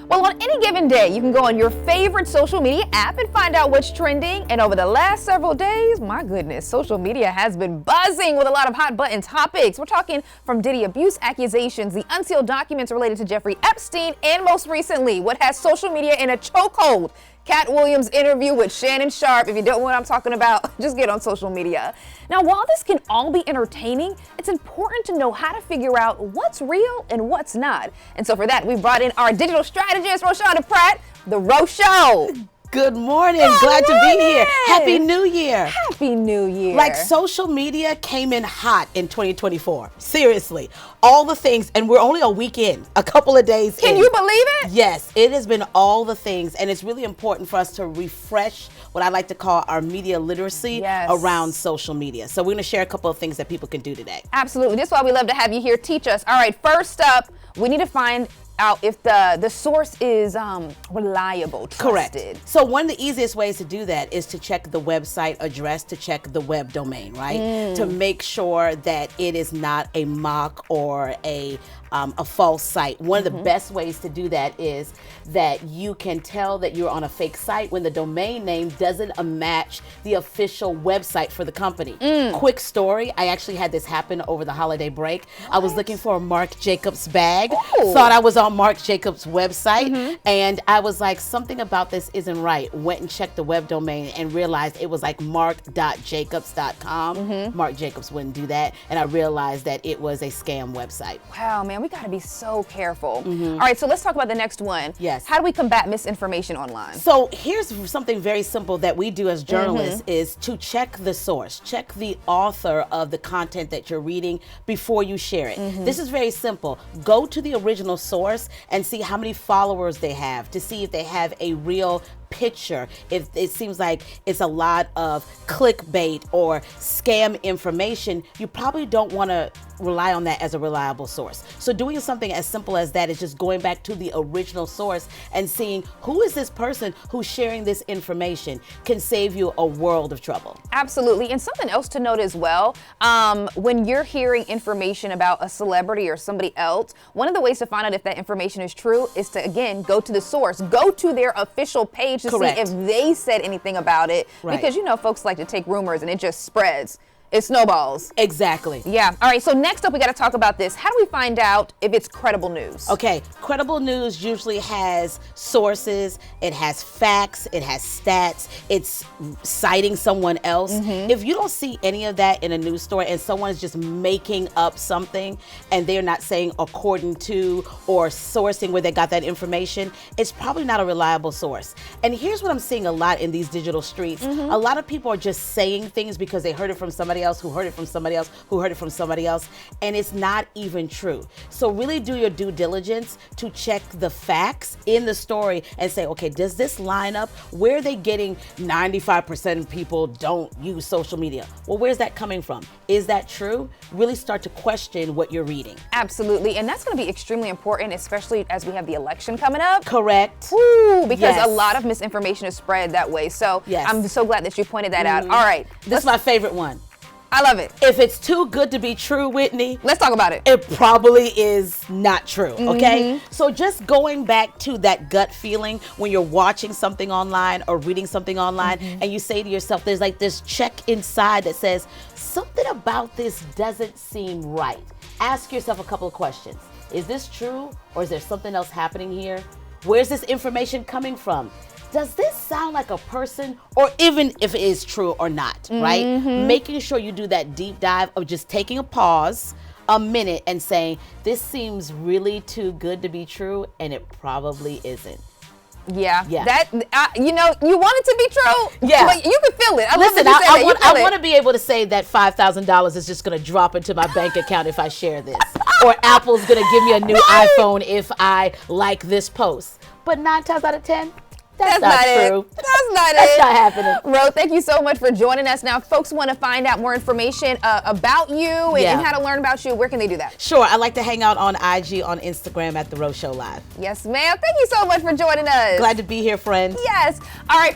Well, on any given day, you can go on your favorite social media app and find out what's trending. And over the last several days, my goodness, social media has been buzzing with a lot of hot button topics. We're talking from Diddy abuse accusations, the unsealed documents related to Jeffrey Epstein, and most recently, what has social media in a chokehold. Cat Williams' interview with Shannon Sharpe. If you don't know what I'm talking about, just get on social media. Now, while this can all be entertaining, it's important to know how to figure out what's real and what's not. And so for that, we brought in our digital strategist, Roshonda Pratt, The Ro Show. Good morning. Good Glad to be here. morning. Happy New Year. Happy New Year. Like, social media came in hot in 2024. Seriously. All the things, and we're only a week in, a couple of days in. Can you believe it? Yes, it has been all the things, and it's really important for us to refresh what I like to call our media literacy around social media. So we're going to share a couple of things that people can do today. Absolutely. That's why we love to have you here. Teach us. All right, first up, we need to find out if the source is reliable, trusted. Correct. So one of the easiest ways to do that is to check the website address, to check the web domain, right? To make sure that it is not a mock or a false site. One of the best ways to do that is that you can tell that you're on a fake site when the domain name doesn't match the official website for the company. Quick story, I actually had this happen over the holiday break. I was looking for a Marc Jacobs bag, thought I was on Marc Jacobs website, and I was like, something about this isn't right. Went and checked the web domain and realized it was like marc.jacobs.com. Marc Jacobs wouldn't do that, and I realized that it was a scam website. Wow, man, we got to be so careful. All right, so let's talk about the next one. Yes. How do we combat misinformation online? So here's something very simple that we do as journalists is to check the source, check the author of the content that you're reading before you share it. This is very simple. Go to the original source and see how many followers they have, to see if they have a real picture. If it seems like it's a lot of clickbait or scam information, you probably don't want to rely on that as a reliable source. So doing something as simple as that is just going back to the original source and seeing who is this person who's sharing this information can save you a world of trouble. Absolutely. And something else to note as well, when you're hearing information about a celebrity or somebody else, one of the ways to find out if that information is true is to, again, go to the source, go to their official page to see if they said anything about it. Because, you know, folks like to take rumors and it just spreads. It snowballs. Exactly. Yeah. All right. So next up, we got to talk about this. How do we find out if it's credible news? Okay. Credible news usually has sources. It has facts. It has stats. It's citing someone else. If you don't see any of that in a news story and someone is just making up something and they're not saying according to or sourcing where they got that information, it's probably not a reliable source. And here's what I'm seeing a lot in these digital streets. A lot of people are just saying things because they heard it from somebody else, who heard it from somebody else, who heard it from somebody else, and it's not even true. So really do your due diligence to check the facts in the story and say, okay, does this line up? Where are they getting 95% of people don't use social media? Well, where's that coming from? Is that true? Really start to question what you're reading. Absolutely, and that's going to be extremely important, especially as we have the election coming up. Correct. Woo, because a lot of misinformation is spread that way. So I'm so glad that you pointed that out. All right. This is my favorite one. I love it. If it's too good to be true, Whitney, let's talk about it. It probably is not true, okay? So just going back to that gut feeling when you're watching something online or reading something online and you say to yourself, there's like this check inside that says, something about this doesn't seem right. Ask yourself a couple of questions. Is this true or is there something else happening here? Where's this information coming from? Does this sound like a person, or even if it is true or not, right? Making sure you do that deep dive of just taking a pause, a minute, and saying, this seems really too good to be true, and it probably isn't. Yeah. That you know, you want it to be true. Yeah. But you can feel it. Listen, I want to be able to say that $5,000 is just going to drop into my bank account if I share this, or Apple's going to give me a new iPhone if I like this post. But 9 times out of 10. That's not true. That's not happening. Ro, thank you so much for joining us. Now, if folks want to find out more information about you and how to learn about you, where can they do that? Sure. I like to hang out on IG, on Instagram at The Ro Show Live. Yes, ma'am. Thank you so much for joining us. Glad to be here, friend. Yes. All right.